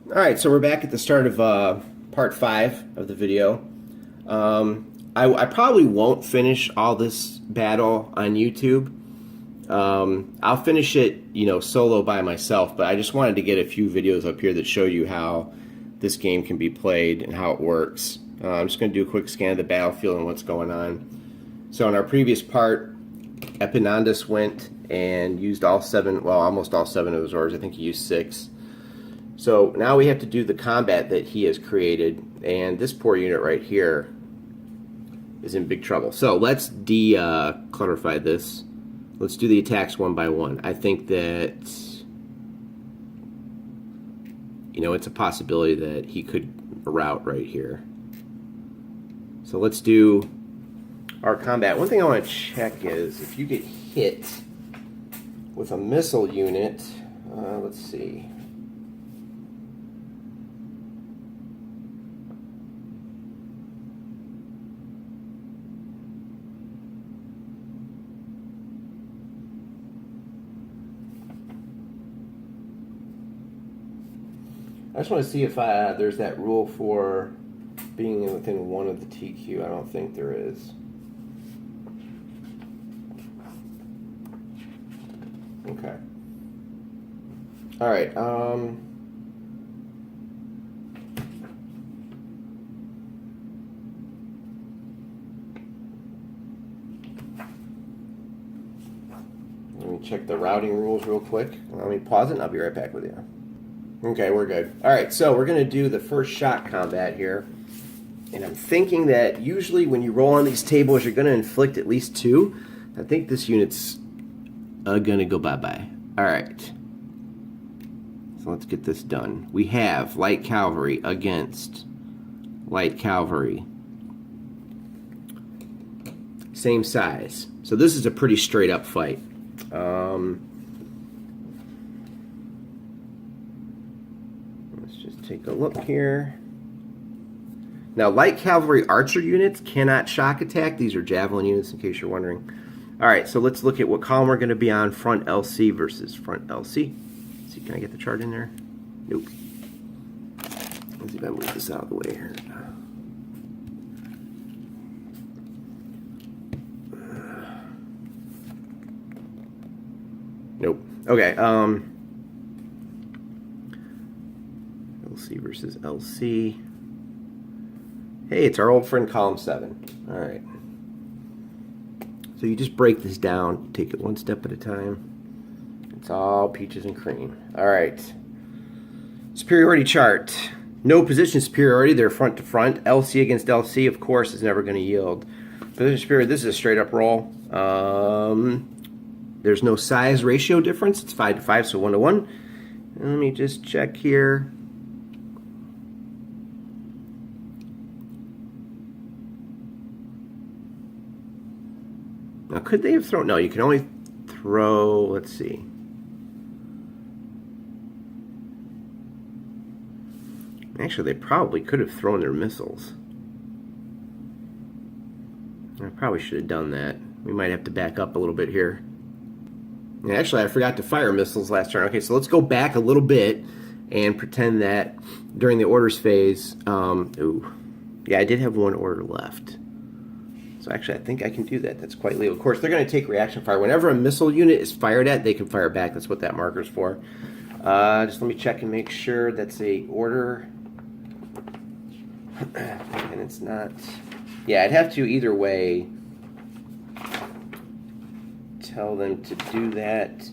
Alright, so we're back at the start of part 5 of the video. I probably won't finish all this battle on YouTube. I'll finish it, solo by myself, but I just wanted to get a few videos up here that show you how this game can be played and how it works. I'm just going to do a quick scan of the battlefield and what's going on. So in our previous part, Epaminondas went and used almost all 7 of his orders. I think he used 6. So now we have to do the combat that he has created, and this poor unit right here is in big trouble. So let's clarify this. Let's do the attacks one by one. I think that, it's a possibility that he could rout right here. So let's do our combat. One thing I want to check is if you get hit with a missile unit, let's see. I just want to see if there's that rule for being within 1 of the TQ. I don't think there is. Okay. All right. Let me check the routing rules real quick. Let me pause it and I'll be right back with you. Okay, we're good. All right, so we're going to do the first shot combat here. And I'm thinking that usually when you roll on these tables, you're going to inflict at least 2. I think this unit's going to go bye-bye. All right. So let's get this done. We have light cavalry against light cavalry. Same size. So this is a pretty straight-up fight. Take a look here. Now, light cavalry archer units cannot shock attack. These are javelin units, in case you're wondering. All right, so let's look at what column we're going to be on. Front LC versus front LC. Let's see, can I get the chart in there? Nope. Let's see if I move this out of the way here. Nope. Okay. LC versus LC. Hey, it's our old friend column 7. All right. So you just break this down. You take it one step at a time. It's all peaches and cream. All right. Superiority chart. No position superiority. They're front to front. LC against LC, of course, is never going to yield. Position superiority, this is a straight up roll. There's no size ratio difference. It's 5 to 5, so 1 to 1. And let me just check here. Now, could they have thrown? No, you can only throw, let's see. Actually, they probably could have thrown their missiles. I probably should have done that. We might have to back up a little bit here. And actually, I forgot to fire missiles last turn. Okay, so let's go back a little bit and pretend that during the orders phase, yeah, I did have 1 order left. So actually, I think I can do that. That's quite legal. Of course, they're going to take reaction fire. Whenever a missile unit is fired at, they can fire back. That's what that marker's for. Just let me check and make sure that's a order. And it's not. Yeah, I'd have to either way tell them to do that.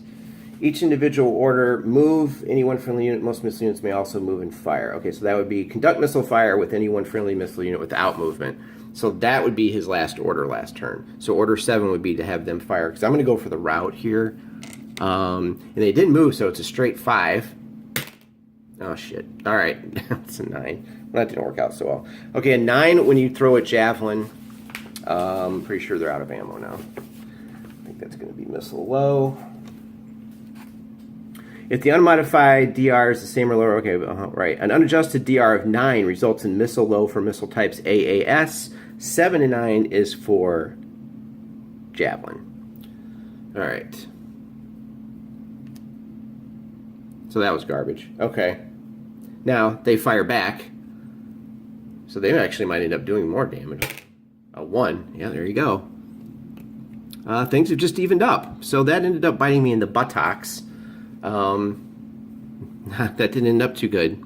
Each individual order, move any one friendly unit. Most missile units may also move and fire. Okay, so that would be conduct missile fire with any one friendly missile unit without movement. So that would be his last order last turn. So order 7 would be to have them fire, because I'm going to go for the route here. And they didn't move, so it's a straight 5. Oh, shit. All right. That's a 9. Well, that didn't work out so well. Okay, a 9 when you throw a javelin. I'm pretty sure they're out of ammo now. I think that's going to be missile low. If the unmodified DR is the same or lower, okay, right. An unadjusted DR of 9 results in missile low for missile types AAS. 7 and 9 is for javelin. All right. So that was garbage. Okay. Now, they fire back, so they actually might end up doing more damage. A 1. Yeah, there you go. Things have just evened up. So that ended up biting me in the buttocks. That didn't end up too good.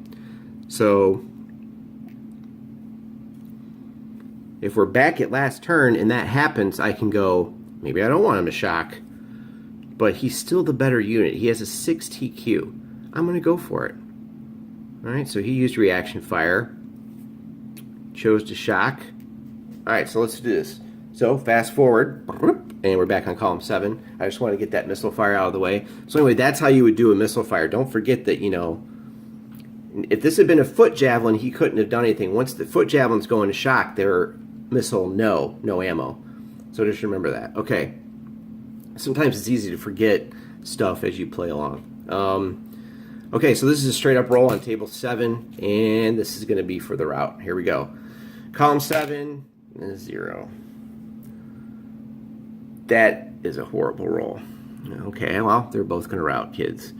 So if we're back at last turn and that happens, I can go, maybe I don't want him to shock, but he's still the better unit. He has a 6 TQ. I'm going to go for it. Alright, so he used reaction fire. Chose to shock. Alright, so let's do this. So fast forward, and we're back on column 7. I just want to get that missile fire out of the way. So anyway, that's how you would do a missile fire. Don't forget that, you know, if this had been a foot javelin, he couldn't have done anything. Once the foot javelins go into shock, their missile, no ammo. So just remember that. Okay. Sometimes it's easy to forget stuff as you play along. Okay, so this is a straight up roll on table 7, and this is going to be for the route. Here we go. Column 7, 0. That is a horrible roll. Okay, well, they're both going to rout, kids.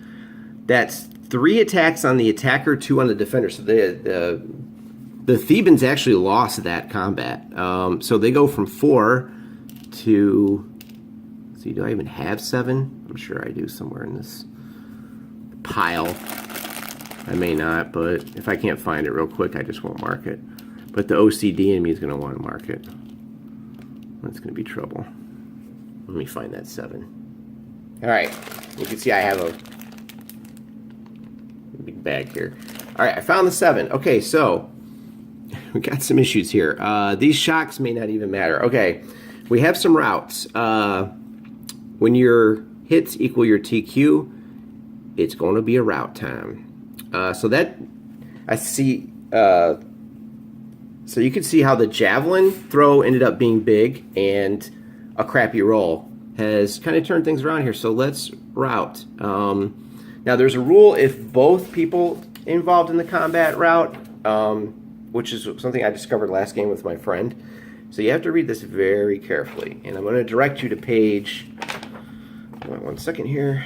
That's 3 attacks on the attacker, 2 on the defender. So the Thebans actually lost that combat. So they go from 4 to... See, do I even have 7? I'm sure I do somewhere in this pile. I may not, but if I can't find it real quick, I just won't mark it. But the OCD in me is going to want to mark it. That's going to be trouble. Let me find that 7. Alright, you can see I have a big bag here. Alright, I found the 7. Okay, so we got some issues here. These shocks may not even matter. Okay, we have some routes. When your hits equal your TQ, it's going to be a route time. So that, I see, so you can see how the javelin throw ended up being big and a crappy roll has kind of turned things around here. So let's route. Now there's a rule if both people involved in the combat route, which is something I discovered last game with my friend. So you have to read this very carefully. And I'm going to direct you to page, hold on 1 second here.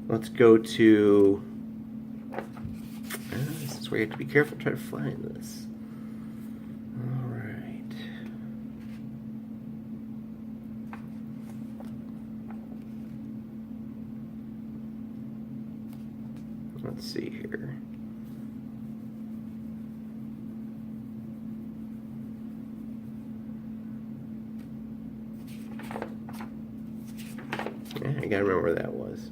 Let's go to, this is where you have to be careful, try to find this. Alright. Let's see here. Yeah, I gotta remember where that was.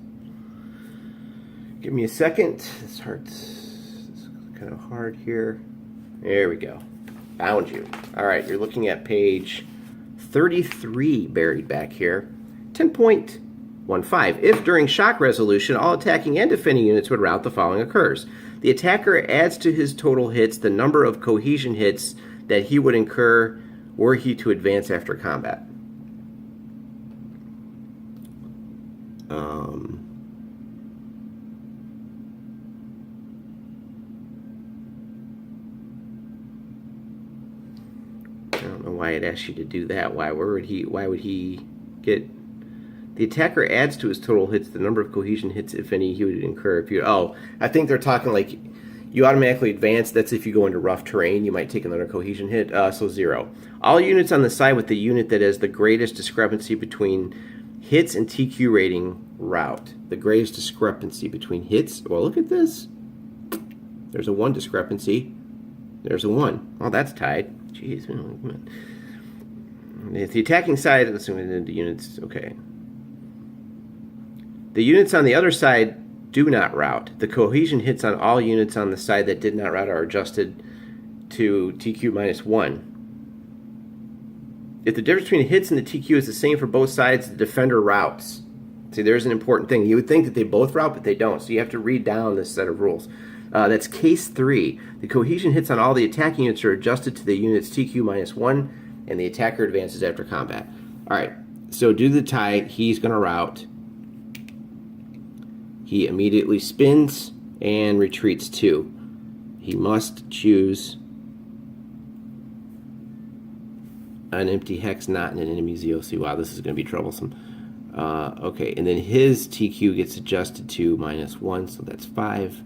Give me a second. This hurts. It's kind of hard here. There we go. Found you. Alright, you're looking at page 33 buried back here. 10.15. If during shock resolution, all attacking and defending units would rout, the following occurs. The attacker adds to his total hits the number of cohesion hits that he would incur were he to advance after combat. I don't know why it asks you to do that. Why would he get... The attacker adds to his total hits the number of cohesion hits, if any, he would incur if you... Oh, I think they're talking like you automatically advance. That's if you go into rough terrain, you might take another cohesion hit. So 0. All units on the side with the unit that has the greatest discrepancy between hits and TQ rating route. The greatest discrepancy between hits. Well, look at this. There's a 1 discrepancy. There's a 1. Oh, that's tied. Jeez. If the attacking side, assuming the units, okay. The units on the other side do not rout. The cohesion hits on all units on the side that did not rout are adjusted to TQ -1. If the difference between hits and the TQ is the same for both sides, the defender routs. See, there's an important thing. You would think that they both rout, but they don't. So you have to read down this set of rules. That's case 3. The cohesion hits on all the attacking units are adjusted to the unit's TQ -1, and the attacker advances after combat. Alright, so due to the tie, he's going to rout. He immediately spins and retreats 2. He must choose an empty hex not in an enemy ZOC. Wow, this is going to be troublesome. Okay, and then his TQ gets adjusted to -1, so that's 5.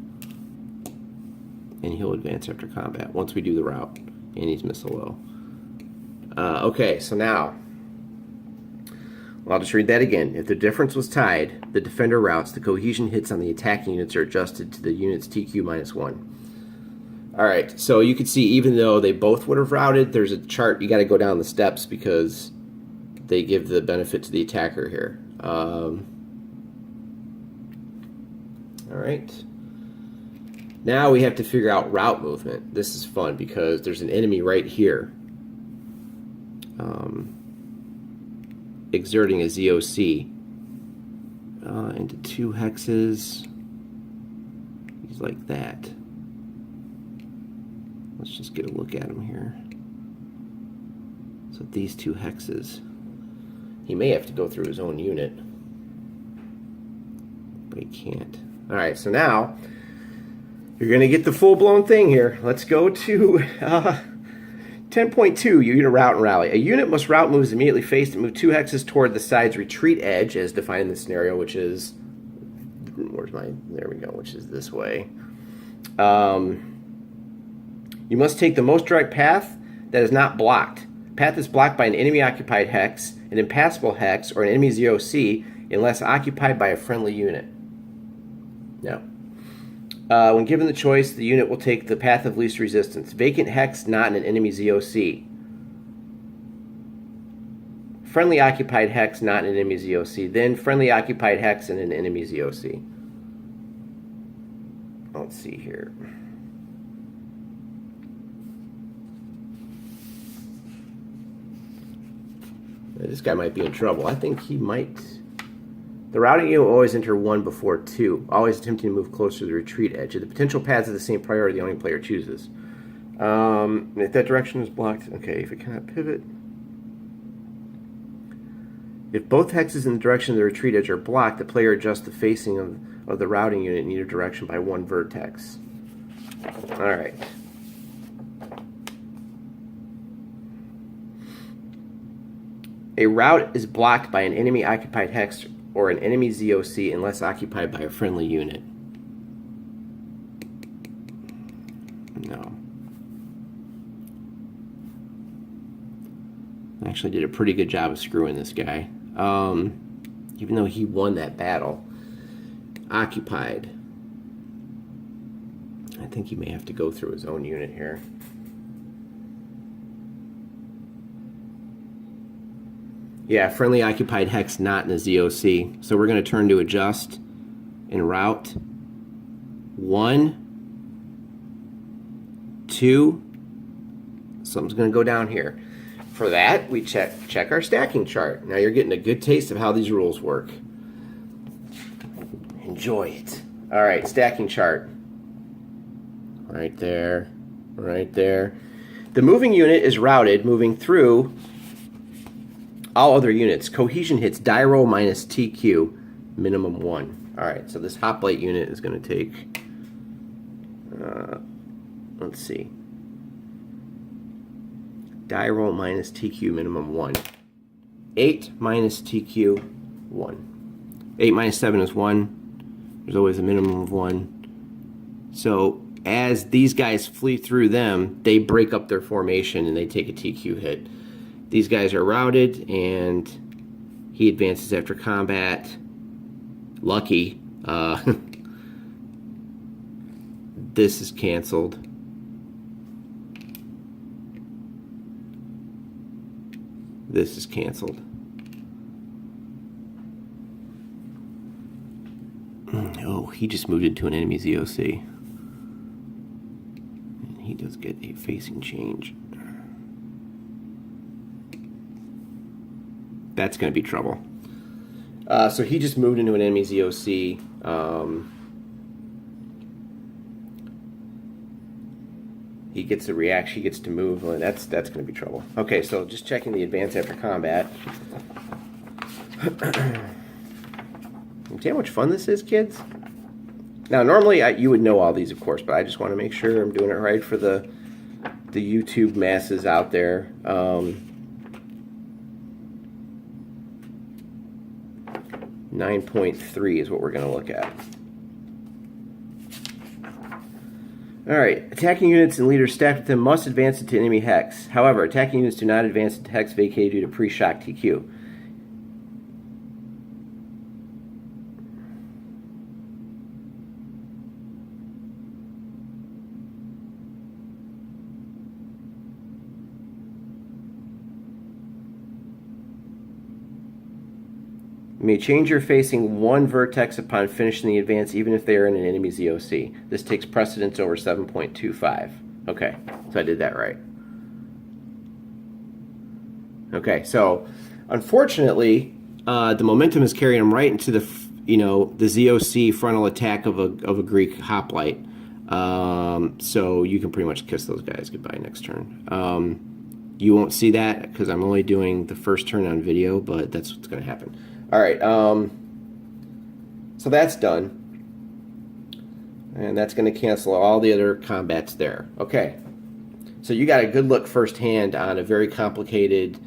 And he'll advance after combat once we do the route. And he's missile low. Okay, so now, I'll just read that again. If the difference was tied, the defender routes, the cohesion hits on the attacking units are adjusted to the unit's TQ -1. Alright, so you can see even though they both would have routed, there's a chart, you got to go down the steps because they give the benefit to the attacker here. Alright. Now we have to figure out route movement. This is fun because there's an enemy right here exerting a ZOC into 2 hexes. He's like that. Let's just get a look at him here. So these 2 hexes. He may have to go through his own unit, but he can't. Alright, so now you're going to get the full-blown thing here. Let's go to 10.2, unit route and rally. A unit must route moves immediately faced and move 2 hexes toward the side's retreat edge, as defined in the scenario, which is, there we go, which is this way. You must take the most direct path that is not blocked. Path is blocked by an enemy-occupied hex, an impassable hex, or an enemy ZOC, unless occupied by a friendly unit. Now, when given the choice, the unit will take the path of least resistance. Vacant hex not in an enemy ZOC. Friendly occupied hex not in an enemy ZOC. Then friendly occupied hex in an enemy ZOC. Let's see here. This guy might be in trouble. I think he might. The routing unit will always enter 1 before 2, always attempting to move closer to the retreat edge. If the potential paths are the same priority the only player chooses. If that direction is blocked, okay, if it cannot pivot. If both hexes in the direction of the retreat edge are blocked, the player adjusts the facing of the routing unit in either direction by 1 vertex. Alright. A route is blocked by an enemy-occupied hex or an enemy ZOC unless occupied by a friendly unit. No. I actually did a pretty good job of screwing this guy. Even though he won that battle. Occupied. I think he may have to go through his own unit here. Yeah, friendly occupied hex not in a ZOC. So we're going to turn to adjust and route. 1, 2. Something's going to go down here. For that, we check our stacking chart. Now you're getting a good taste of how these rules work. Enjoy it. All right, stacking chart. Right there. Right there. The moving unit is routed, moving through all other units. Cohesion hits die roll minus TQ, minimum 1. Alright, so this hoplite unit is going to take, let's see, die roll minus TQ, minimum 1. 8 minus TQ, 1. 8 minus 7 is 1. There's always a minimum of 1. So as these guys flee through them, they break up their formation and they take a TQ hit. These guys are routed, and he advances after combat. Lucky. This is canceled. This is canceled. Oh, he just moved into an enemy ZOC. And he does get a facing change. That's going to be trouble. So he just moved into an enemy ZOC. He gets a reaction. He gets to move. Well, that's going to be trouble. Okay, so just checking the advance after combat. See how much fun this is, kids? Now, normally you would know all these, of course, but I just want to make sure I'm doing it right for the YouTube masses out there. 9.3 is what we're going to look at. Alright, attacking units and leaders stacked with them must advance into enemy hex. However, attacking units do not advance into hex vacated due to pre-shock TQ. You may change your facing one vertex upon finishing the advance, even if they are in an enemy's EOC. This takes precedence over 7.25. Okay, so I did that right. Okay, so unfortunately, the momentum is carrying them right into the the ZOC frontal attack of a Greek hoplite. So you can pretty much kiss those guys goodbye next turn. You won't see that because I'm only doing the first turn on video, but that's what's going to happen. All right, so that's done, and that's going to cancel all the other combats there. Okay, so you got a good look firsthand on a very complicated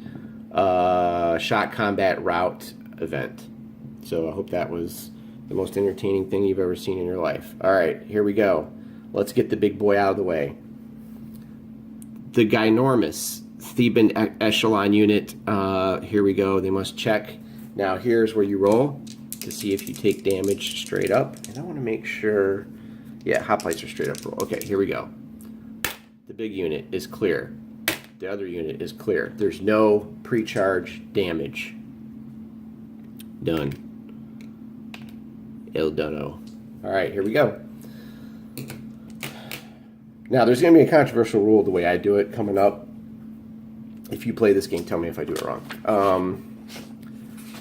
shot combat route event. So I hope that was the most entertaining thing you've ever seen in your life. All right, here we go. Let's get the big boy out of the way. The ginormous Theban echelon unit. Here we go. They must check. Now here's where you roll to see if you take damage straight up. And I want to make sure, yeah, hoplites are straight up roll. Okay, here we go. The big unit is clear. The other unit is clear. There's no pre-charge damage. Done. El dono. All right, here we go. Now there's going to be a controversial rule the way I do it coming up. If you play this game, tell me if I do it wrong.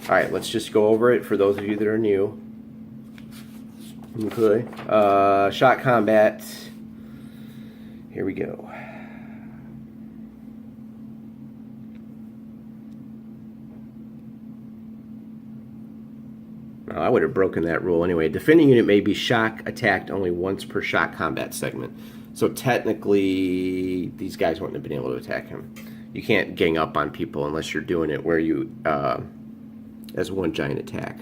All right, let's just go over it for those of you that are new. Okay. Shot combat. Here we go. Now, I would have broken that rule anyway. Defending unit may be shock attacked only once per shot combat segment. So technically, these guys wouldn't have been able to attack him. You can't gang up on people unless you're doing it where you... as one giant attack.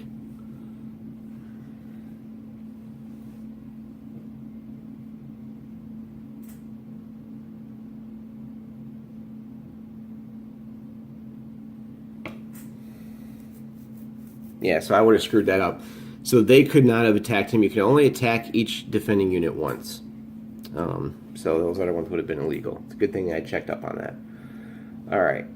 Yeah, so I would have screwed that up. So they could not have attacked him. You can only attack each defending unit once. So those other ones would have been illegal. It's a good thing I checked up on that. All right.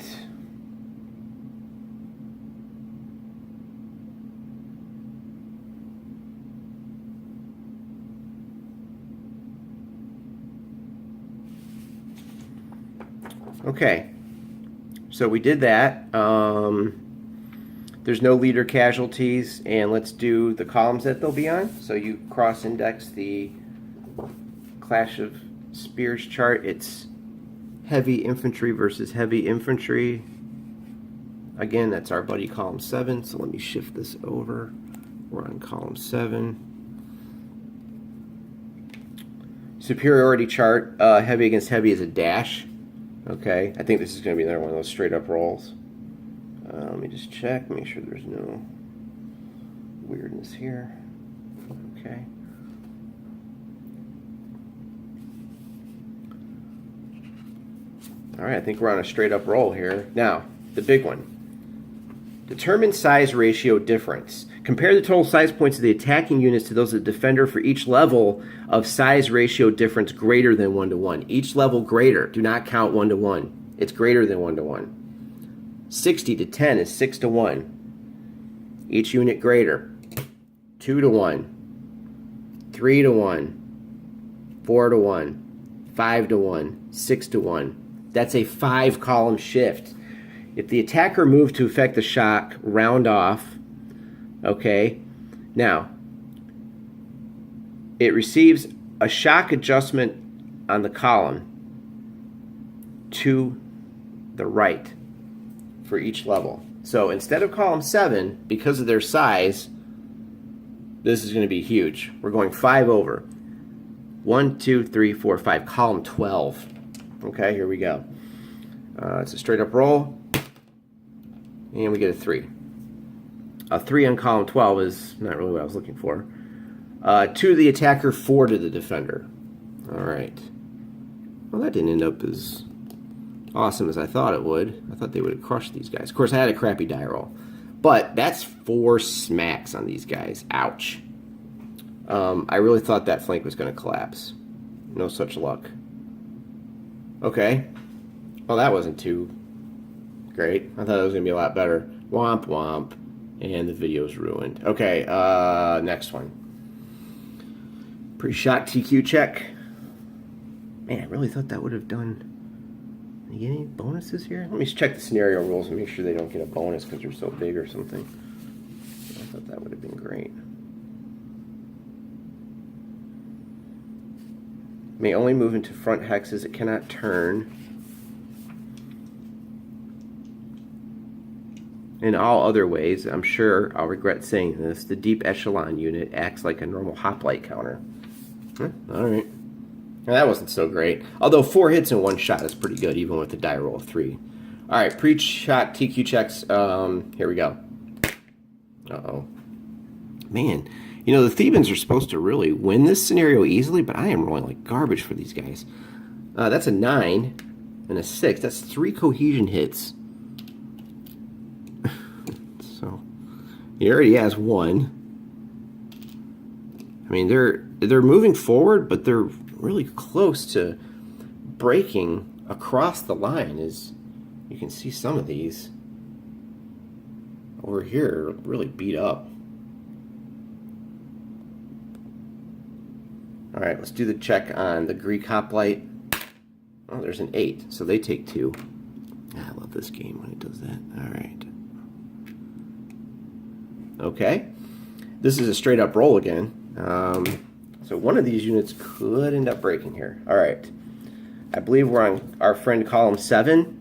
Okay, so we did that. There's no leader casualties, and let's do the columns that they'll be on. So you cross-index the Clash of Spears chart. It's heavy infantry versus heavy infantry. Again, that's our buddy column 7, so let me shift this over. We're on column 7. Superiority chart, heavy against heavy is a dash. Okay, I think this is going to be another one of those straight up rolls. Let me just check, make sure there's no weirdness here. Okay. All right, I think we're on a straight up roll here. Now, the big one. Determine size ratio difference. Compare the total size points of the attacking units to those of the defender for each level of size ratio difference greater than 1:1. Each level greater. Do not count 1:1. It's greater than 1:1. 60 to 10 is 6:1. Each unit greater. 2:1. 3:1. 4:1. 5:1. 6:1. That's a 5-column shift. If the attacker moved to effect the shock, round off. Okay. Now, it receives a shock adjustment on the column to the right for each level. So instead of column 7, because of their size, this is going to be huge. We're going 5 over. 1, 2, 3, 4, 5. Column 12. Okay, here we go. It's a straight up roll. And we get a 3. A 3 on column 12 is not really what I was looking for. 2 to the attacker, 4 to the defender. Alright. Well, that didn't end up as awesome as I thought it would. I thought they would have crushed these guys. Of course, I had a crappy die roll. But that's 4 smacks on these guys. Ouch. I really thought that flank was going to collapse. No such luck. Okay. Well, that wasn't too great. I thought it was going to be a lot better. Womp womp. And the video's ruined. Okay, next one. Pre-shot TQ check. Man, I really thought that would have done... You get any bonuses here? Let me check the scenario rules and make sure they don't get a bonus because they're so big or something. I thought that would have been great. May only move into front hexes. It cannot turn. In all other ways, I'm sure I'll regret saying this, the deep echelon unit acts like a normal hoplite counter. Alright. Now, that wasn't so great. Although 4 hits in 1 shot is pretty good, even with the die roll of 3. Alright, pre-shot TQ checks. Here we go. Uh-oh. Man, you know, the Thebans are supposed to really win this scenario easily, but I am rolling like garbage for these guys. That's a 9 and a 6. That's 3 cohesion hits. So, he already has 1. I mean, they're moving forward, but they're really close to breaking across the line. As you can see, some of these over here are really beat up. All right, let's do the check on the Greek hoplite. Oh, there's an 8, so they take 2. I love this game when it does that. All right. Okay, this is a straight up roll again. So one of these units could end up breaking here. All right, I believe we're on our friend column 7.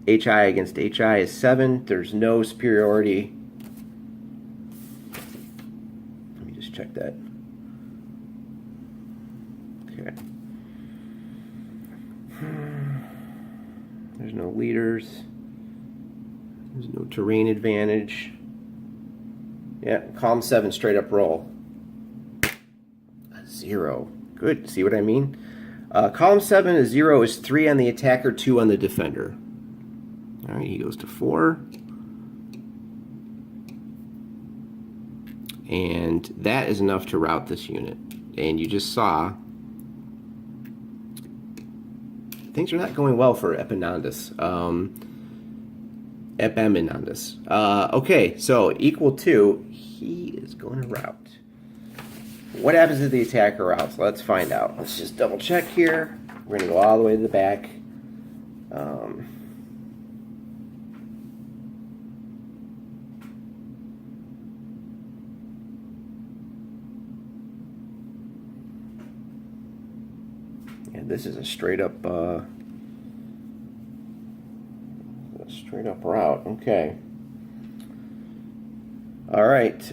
HI against HI is 7. There's no superiority. Let me just check that. Okay. There's no leaders. There's no terrain advantage. Yeah, column 7 straight up roll. A 0. Good. See what I mean? Column 7 is 0 is 3 on the attacker, 2 on the defender. All right, he goes to 4. And that is enough to rout this unit. And you just saw things are not going well for Epaminondas. Epaminondas. Okay, so equal to, he is going to rout. What happens if the attacker routs? Let's find out. Let's just double check here. We're going to go all the way to the back. And this is a straight up route. Okay. All right.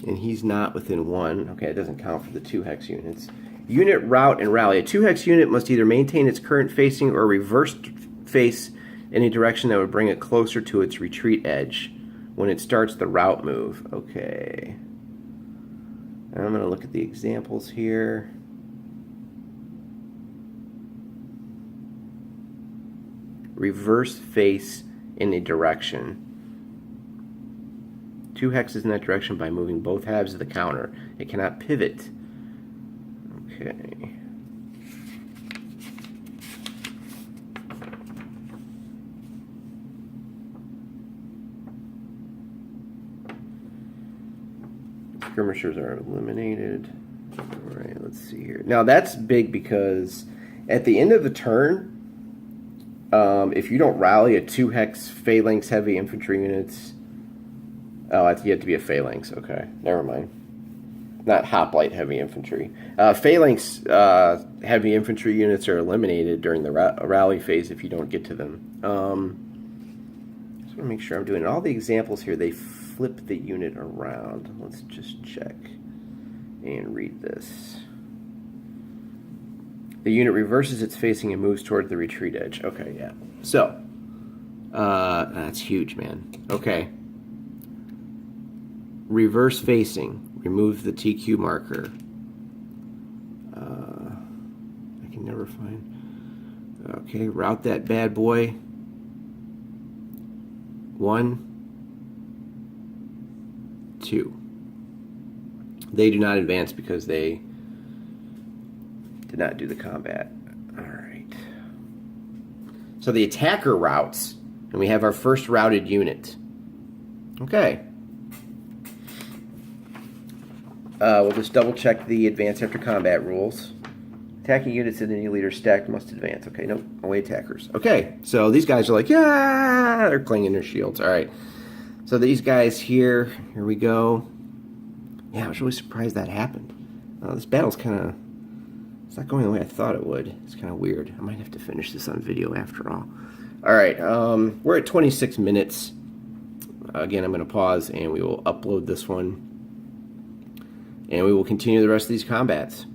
And he's not within 1. Okay, it doesn't count for the 2 hex units. Unit route and rally. A 2 hex unit must either maintain its current facing or reverse face in a direction that would bring it closer to its retreat edge when it starts the route move. Okay. And I'm going to look at the examples here. Reverse face in a direction. 2 hexes in that direction by moving both halves of the counter. It cannot pivot. Okay. Skirmishers are eliminated. All right, let's see here. Now that's big because at the end of the turn, if you don't rally a 2 hex phalanx heavy infantry units, oh, you have to be a phalanx. Okay, never mind. Not hoplite heavy infantry. Phalanx heavy infantry units are eliminated during the rally phase if you don't get to them. Just want to make sure I'm doing all the examples here. They flip the unit around. Let's just check and read this. The unit reverses its facing and moves toward the retreat edge. Okay, yeah. So, that's huge, man. Okay. Reverse facing. Remove the TQ marker. I can never find. Okay, route that bad boy. 1, 2. They do not advance because they did not do the combat. All right. So the attacker routes, and we have our first routed unit. Okay. We'll just double check the advance after combat rules. Attacking units in any leader stacked must advance. Okay, nope, away attackers. Okay, so these guys are like, yeah, they're clanging their shields. All right. So these guys here we go. Yeah, I was really surprised that happened. This battle's kind of, it's not going the way I thought it would. It's kind of weird. I might have to finish this on video after all. All right, we're at 26 minutes. Again, I'm going to pause and we will upload this one. And we will continue the rest of these combats.